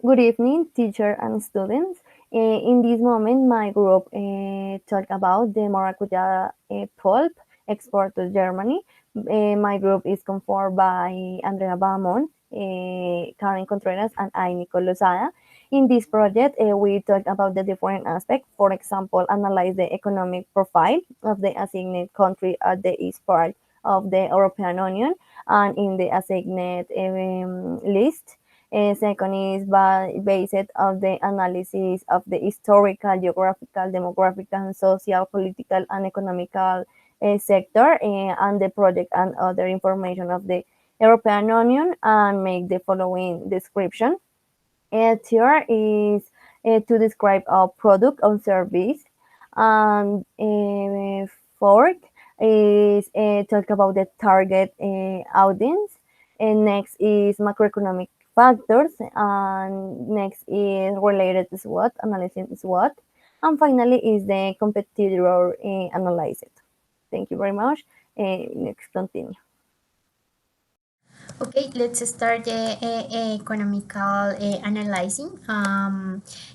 Good evening, teacher and students. In this moment, my group talk about the maracuja pulp export to Germany. My group is conformed by Andrea Bamon, Karen Contreras, and I, Nicole Lozada. In this project, we talk about the different aspects. For example, analyze the economic profile of the assigned country at the east part of the European Union and in the assigned list. Second is based on the analysis of the historical, geographical, demographic, and social, political, and economical sector and the project and other information of the European Union and make the following description. Third is to describe a product or service. And fourth is talk about the target audience. And next is macroeconomic factors. And next is related to SWOT, analyzing SWOT. And finally is the competitor analyzed. Thank you very much. Next, continue. Okay, let's start the economical analyzing.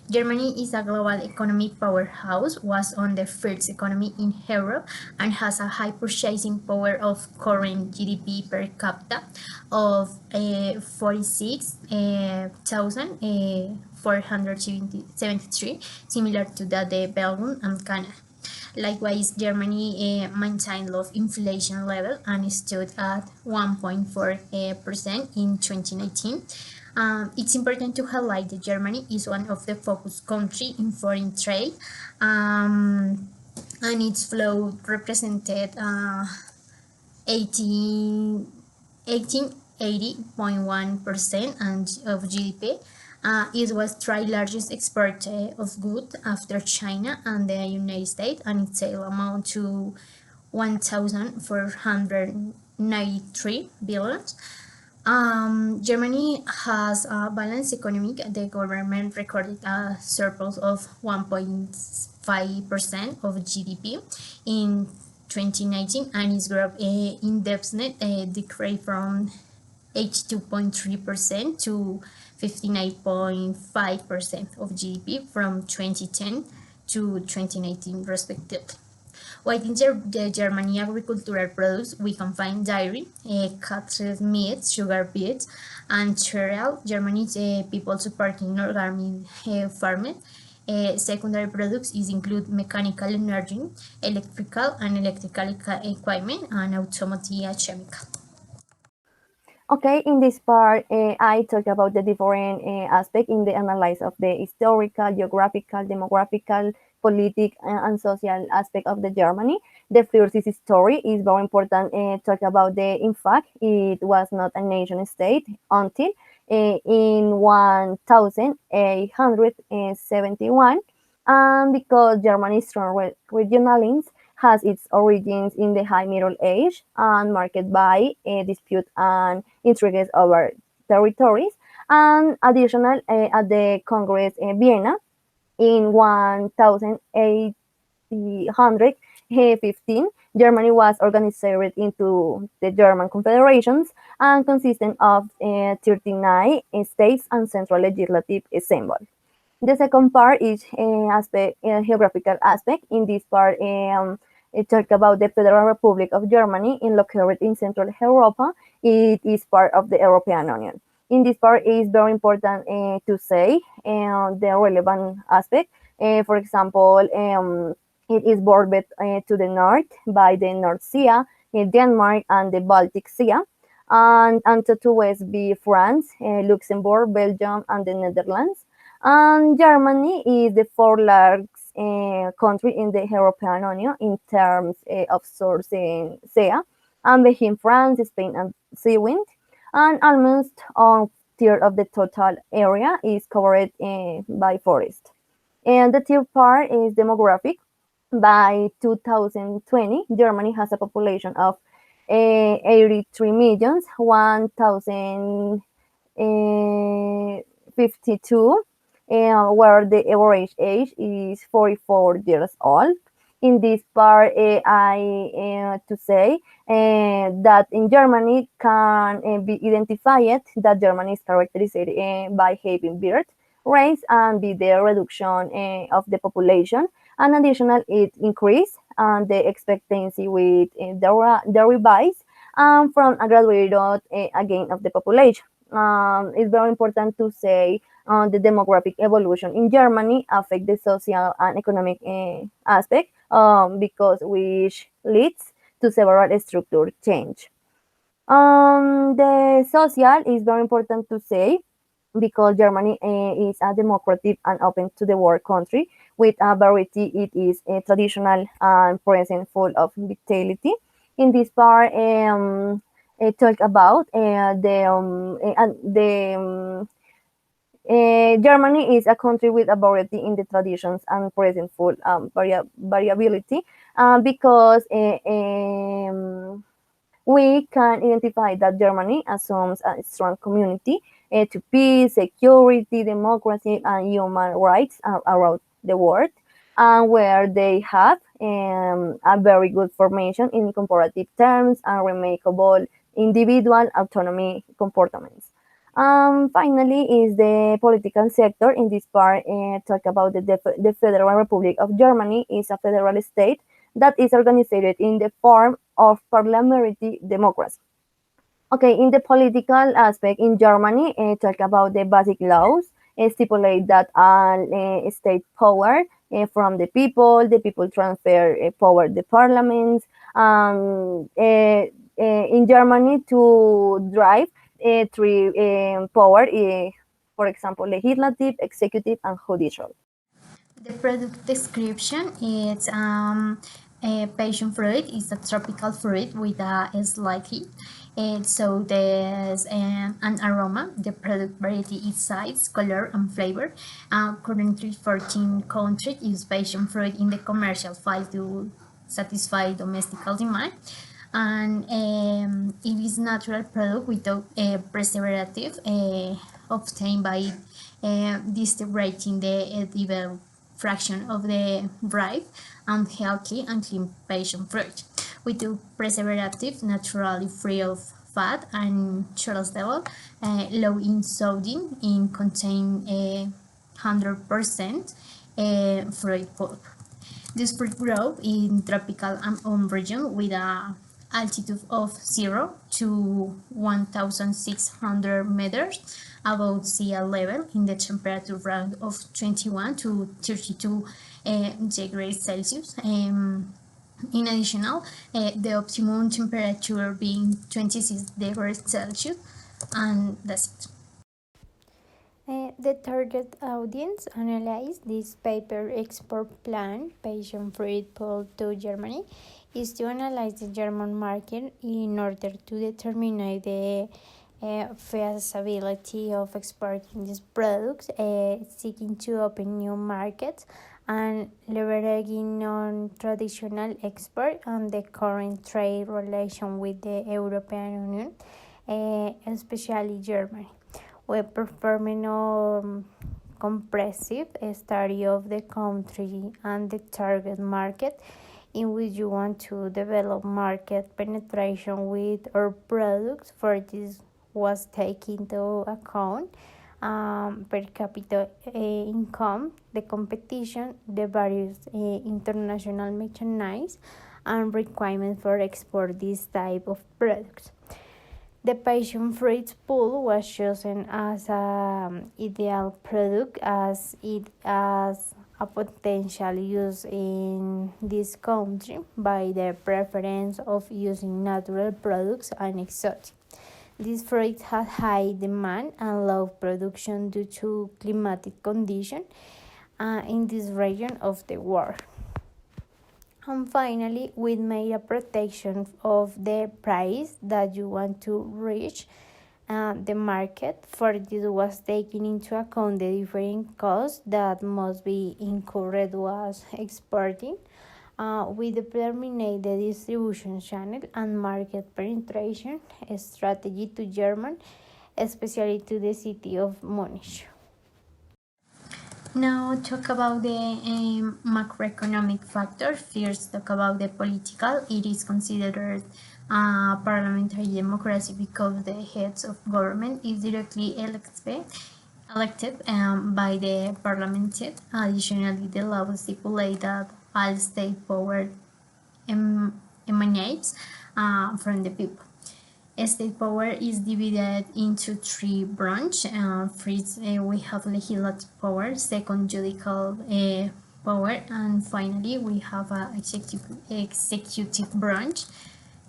Germany is a global economic powerhouse, was on the first economy in Europe, and has a high purchasing power of current GDP per capita of 46,473, similar to that of Belgium and Canada. Likewise, Germany maintained low inflation level and stood at 1.4% in 2019. It's important to highlight that Germany is one of the focus countries in foreign trade, and its flow represented 80.1% of GDP. It was third largest exporter of goods after China and the United States, and its sale amount to 1,493 billion. Germany has a balanced economy. The government recorded a surplus of 1.5% of GDP in 2019, and its growth indebtedness decreased from 82.3% to 59.5% of GDP from 2010 to 2019 respectively. Within the Germany agricultural products, we can find dairy, cattle meat, sugar beets, and cereal. Germany's people supporting organic farming. Secondary products include mechanical energy, electrical and electrical equipment, and automotive and chemical. Okay, in this part, I talk about the different aspects in the analysis of the historical, geographical, demographical, political, and social aspect of the Germany. The first is story is very important. Talk about the in fact it was not a nation state until in 1871, and because Germany's strong regionalism has its origins in the High Middle Age and marked by a dispute and intrigues over territories. And additional at the Congress in Vienna in 1815, Germany was organized into the German confederations and consisting of 39 states and central legislative assembly. The second part is geographical aspect. In this part, it talks about the Federal Republic of Germany, located in Central Europe. It is part of the European Union. In this part, it is very important to say the relevant aspect. For example, it is bordered to the north by the North Sea, Denmark, and the Baltic Sea. And to the west be France, Luxembourg, Belgium, and the Netherlands. And Germany is the fourth largest country in the European Union in terms of sourcing sea, and behind France, Spain, and Sweden. And almost a third of the total area is covered by forest. And the third part is demographic. By 2020, Germany has a population of 83 million, 1,052, where the average age is 44 years old. In this part, I to say that in Germany can be identified that Germany is characterized by having birth rates and B, the reduction of the population. And additional, it increase the expectancy with the rebase from a graduate again of the population. It's very important to say the demographic evolution in Germany affect the social and economic aspect because which leads to several structure change. The social is very important to say because Germany is a democratic and open to the world country with a variety. It is traditional and present, full of vitality. In this part, talk about Germany is a country with a variety in the traditions and present full variability because we can identify that Germany assumes a strong community to peace, security, democracy, and human rights around the world, and where they have a very good formation in comparative terms and remarkable individual autonomy comportments. Finally, is the political sector. In this part, talk about the Federal Republic of Germany is a federal state that is organized in the form of parliamentary democracy. Okay, in the political aspect in Germany, talk about the basic laws, stipulate that all state power from the people transfer power to the parliaments. In Germany, to drive three power, for example, legislative, executive, and judicial. The product description is passion fruit is a tropical fruit with a slightly so there's an aroma. The product variety is size, color, and flavor. Currently, 14 countries use passion fruit in the commercial field to satisfy domestic demand, and it is natural product without preservative obtained by distributing the edible fraction of the ripe and healthy and clean passion fruit without preservative, naturally free of fat and cholesterol, low in sodium, in contain 100% fruit pulp. This fruit grows in tropical and warm region with a altitude of 0 to 1,600 meters above sea level in the temperature range of 21 to 32 degrees Celsius. In addition, the optimum temperature being 26 degrees Celsius, and that's it. The target audience analyzed this paper export plan, passion fruit pulp to Germany, is to analyze the German market in order to determine the feasibility of exporting these products, seeking to open new markets, and leveraging on traditional export and the current trade relation with the European Union, especially Germany. We're performing a comprehensive study of the country and the target market in which you want to develop market penetration with our products. For this was taken into account per capita income, the competition, the various international mechanisms, and requirements for export this type of products. The passion fruit pulp was chosen as an ideal product as it has a potential use in this country by the preference of using natural products and exotic. This fruit has high demand and low production due to climatic conditions in this region of the world. And finally, we made a protection of the price that you want to reach the market. For this was taken into account the different costs that must be incurred was exporting. We determined the distribution channel and market penetration strategy to Germany, especially to the city of Munich. Now talk about the macroeconomic factors. First, talk about the political. It is considered parliamentary democracy because the heads of government is directly elected elected by the parliament. Additionally, the law stipulates that all state power emanates from the people. State power is divided into three branches. First, we have legislative power, second, judicial power, and finally, we have a executive branch.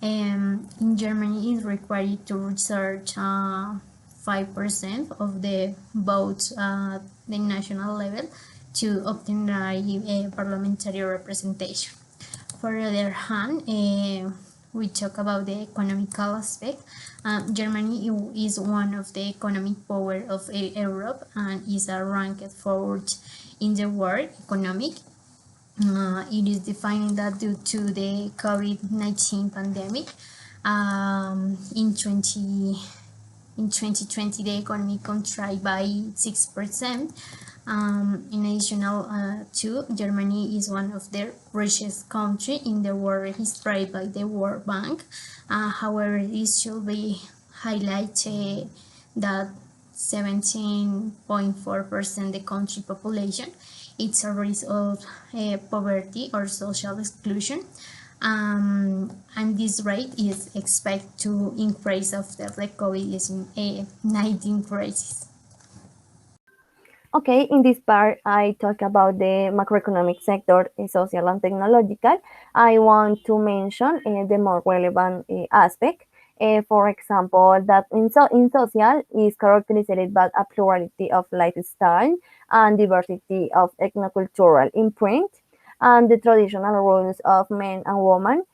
In Germany, is required to research 5% of the votes at the national level to obtain a parliamentary representation. For the other hand, we talk about the economical aspect. Germany is one of the economic power of Europe and is ranked fourth in the world economic. It is defined that due to the COVID-19 pandemic, in 2020 the economy contracted by 6%. In addition to Germany is one of the richest countries in the world registered by the World Bank. However, it should be highlighted that 17.4% the country population it's a risk of poverty or social exclusion. And this rate is expected to increase after the COVID-19 crisis. Okay, in this part, I talk about the macroeconomic sector, social and technological. I want to mention the more relevant aspect. For example, that in social is characterized by a plurality of lifestyle and diversity of ethnocultural imprint, and the traditional roles of men and women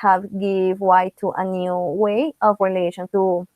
have give way to a new way of relation to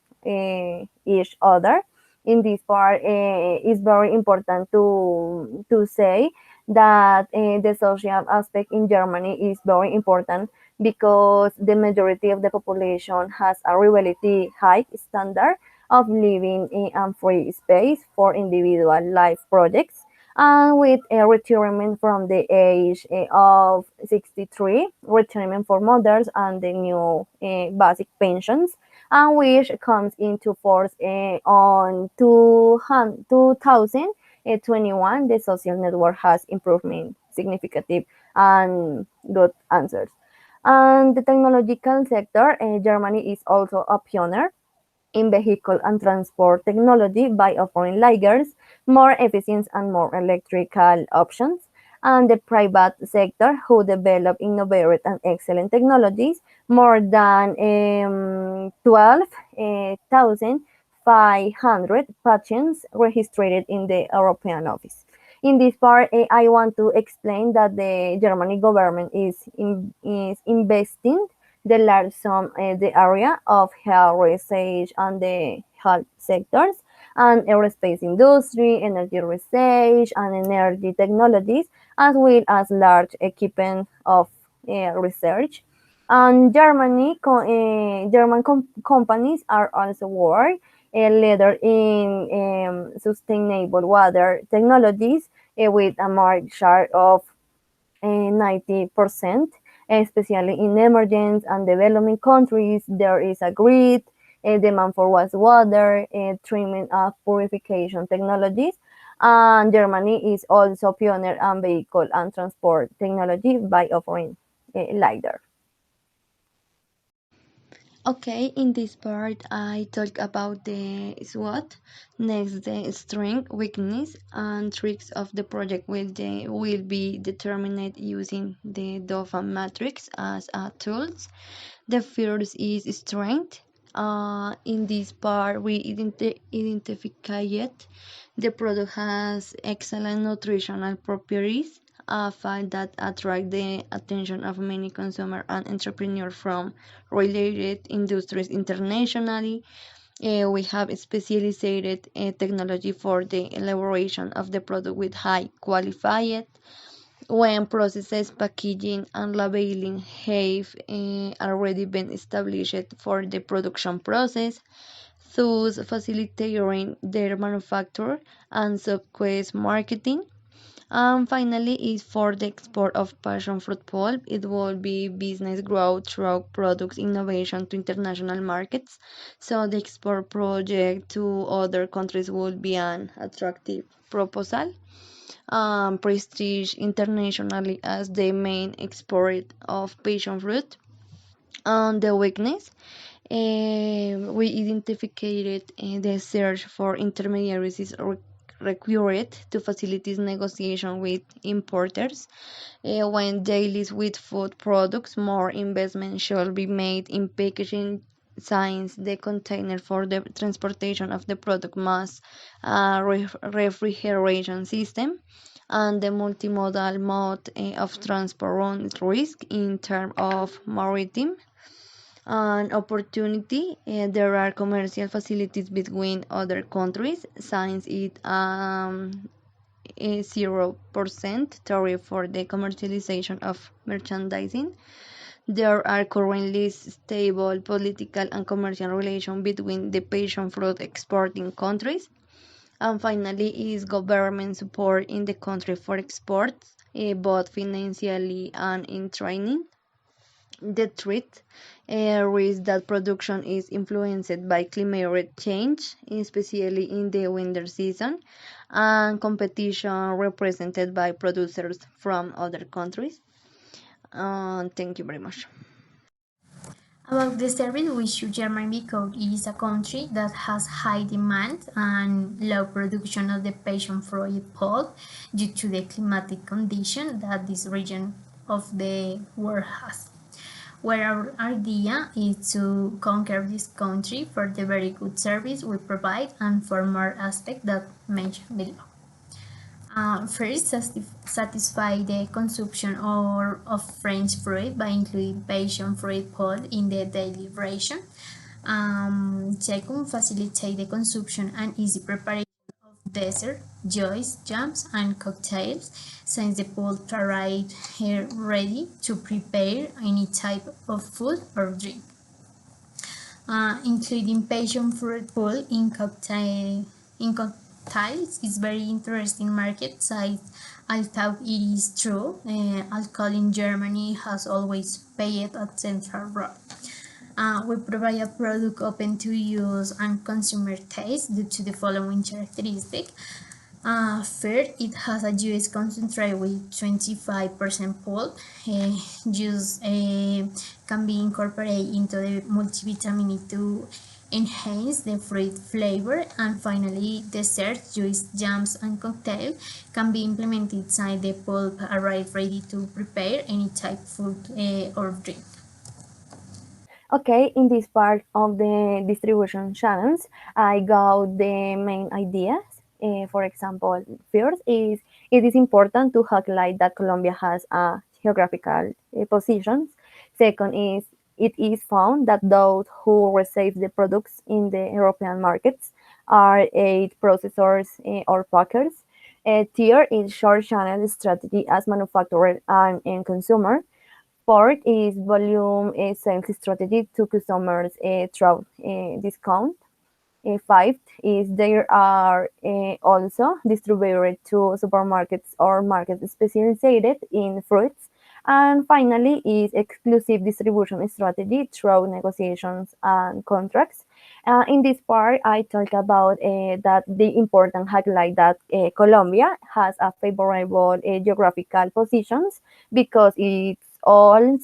each other. In this part, it's very important to say that the social aspect in Germany is very important because the majority of the population has a relatively high standard of living in a free space for individual life projects. And with a retirement from the age of 63, retirement for mothers and the new basic pensions, and which comes into force on 2021. The social network has improvement significant and good answers. And the technological sector, Germany is also a pioneer in vehicle and transport technology by offering lighters, more efficient and more electrical options, and the private sector who develop innovative and excellent technologies, more than 12,500 patents registered in the European office. In this part, I want to explain that the Germany government is investing the large sum the area of health research and the health sectors and aerospace industry, energy research and energy technologies, as well as large equipment of research. And German companies are also world leader in sustainable water technologies with a market share of 90%, especially in emerging and developing countries. There is a great demand for wastewater treatment and purification technologies. And Germany is also pioneer in vehicle and transport technology by offering LiDAR. Okay, in this part, I talk about the SWOT, next the strength, weakness, and tricks of the project will be determined using the DOFA matrix as tools. The first is strength. In this part, we identify it. The product has excellent nutritional properties, a fact that attract the attention of many consumers and entrepreneurs from related industries internationally. We have specialized technology for the elaboration of the product with high qualified. When processes, packaging, and labeling have already been established for the production process, thus facilitating their manufacture and subsequent marketing. And finally, is for the export of passion fruit pulp. It will be business growth through products innovation to international markets. So the export project to other countries will be an attractive proposal. Prestige internationally as the main export of passion fruit. And the weakness, we identified the search for intermediaries is required to facilitate negotiation with importers. When dealing with food products, more investment should be made in packaging since the container for the transportation of the product must refrigeration system and the multimodal mode of transport runs risk in terms of maritime an opportunity. There are commercial facilities between other countries since it a 0% tariff for the commercialization of merchandising. There are currently stable political and commercial relations between the passion fruit exporting countries. And finally, is government support in the country for exports, both financially and in training. The threat is that production is influenced by climate change, especially in the winter season, and competition represented by producers from other countries. Thank you very much. About the service, we choose Germany because it is a country that has high demand and low production of the passion fruit pulp due to the climatic condition that this region of the world has. Where our idea is to conquer this country for the very good service we provide and for more aspects that mentioned below. First, satisfy the consumption of French fruit by including passion fruit pulp in the daily ration. Second, facilitate the consumption and easy preparation of dessert, juice, jams, and cocktails, since the pulp arrives here ready to prepare any type of food or drink. Including passion fruit pulp in cocktails is very interesting market size. Although it is true, alcohol in Germany has always played a central role. We provide a product open to use and consumer taste due to the following characteristic. First, it has a juice concentrate with 25% pulp. Juice can be incorporated into the multivitamin to enhance the fruit flavor. And finally, dessert, juice, jams, and cocktail can be implemented inside the pulp arrive ready to prepare any type of food or drink. Okay, in this part of the distribution channels, I got the main ideas. For example, first is it is important to highlight that Colombia has a geographical positions. Second is it is found that those who receive the products in the European markets are aid processors or packers. Third is short channel strategy as manufacturer and end consumer. Fourth is volume sales strategy to customers through discount. Fifth is there are also distributed to supermarkets or markets specialized in fruits. And finally is exclusive distribution strategy through negotiations and contracts. In this part, I talk about that the important highlight that Colombia has a favorable geographical positions because it's all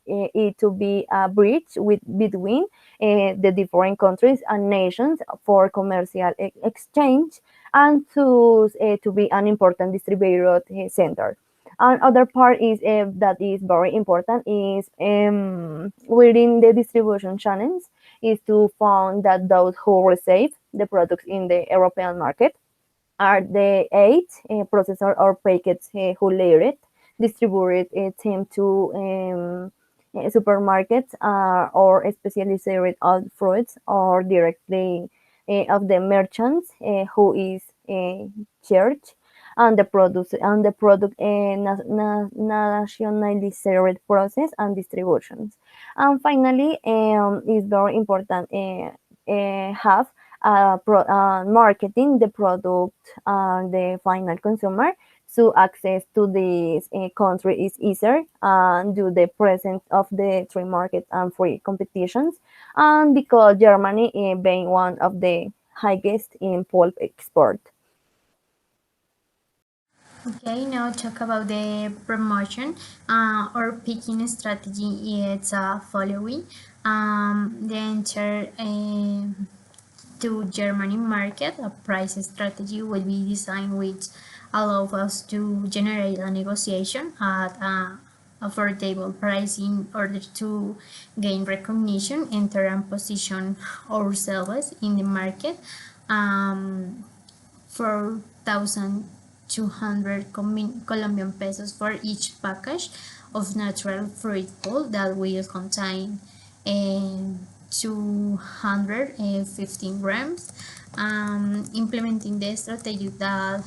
it to be a bridge between the different countries and nations for commercial exchange and to be an important distributor center. And other part is that is very important is within the distribution channels is to find that those who receive the products in the European market are the eight processor or packets who later distribute them to supermarkets or specialized fruits or directly of the merchants who is charged and the product nationalized process and distributions. And finally, is very important have marketing the product and the final consumer so access to this country is easier due to the presence of the free market and free competitions, and because Germany being one of the highest in pulp export. Okay, now talk about the promotion or picking strategy. It's following the enter to Germany market. A price strategy will be designed which allows us to generate a negotiation at affordable price in order to gain recognition, enter and position ourselves in the market. 4,200 Colombian pesos for each package of natural fruit pulp that will contain 215 grams. Implementing the strategy that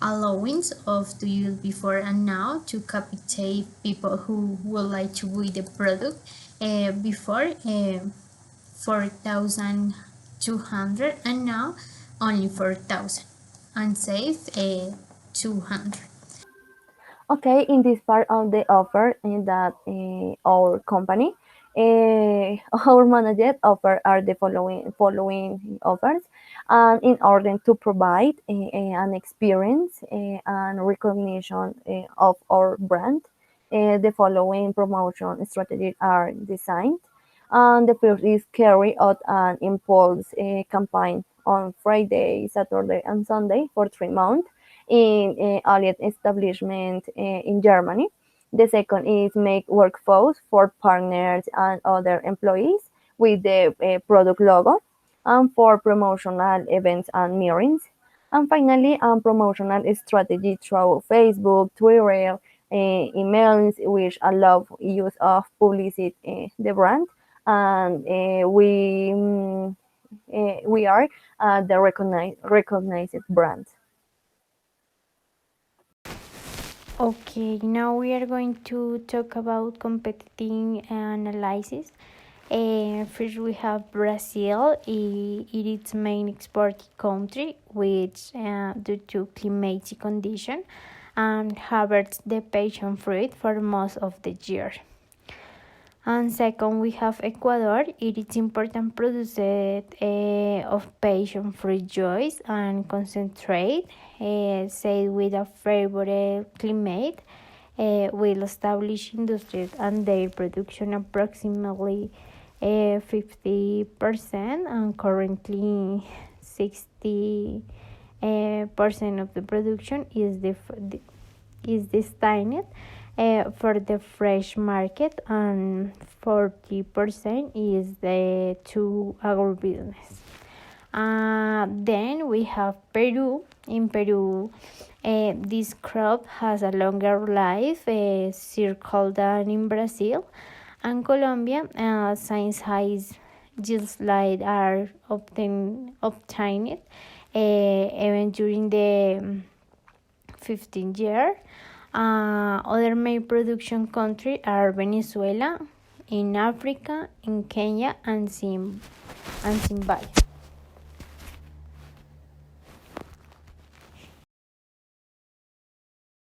allowance of to use before and now to capitate people who would like to buy the product before 4,200 and now only 4,000 and save 200. Okay, in this part of the offer that our company, our manager offer are the following offers, and in order to provide an experience and recognition of our brand, the following promotion strategies are designed. And the first is carry out an impulse campaign on Friday, Saturday, and Sunday for 3 months in allied establishment in Germany. The second is make workflows for partners and other employees with the product logo, and for promotional events and meetings. And finally, promotional strategy through Facebook, Twitter, emails, which allow use of publicity the brand, and we are the recognized brand. Okay, now we are going to talk about competitive analysis. First, we have Brazil. It is its main export country, which, due to climatic condition, harvests the passion fruit for most of the year. And second, we have Ecuador. It is important producer of passion fruit juice and concentrate, say with a favorable climate, will establish industries and their production approximately 50%, and currently 60% of the production is destined for the fresh market, and 40% is to agribusiness. Then we have Peru. In Peru, this crop has a longer life cycle than in Brazil, and Colombia, since high yields are obtained even during the 15th year. Other main production countries are Venezuela, in Africa, in Kenya, and Zimbabwe.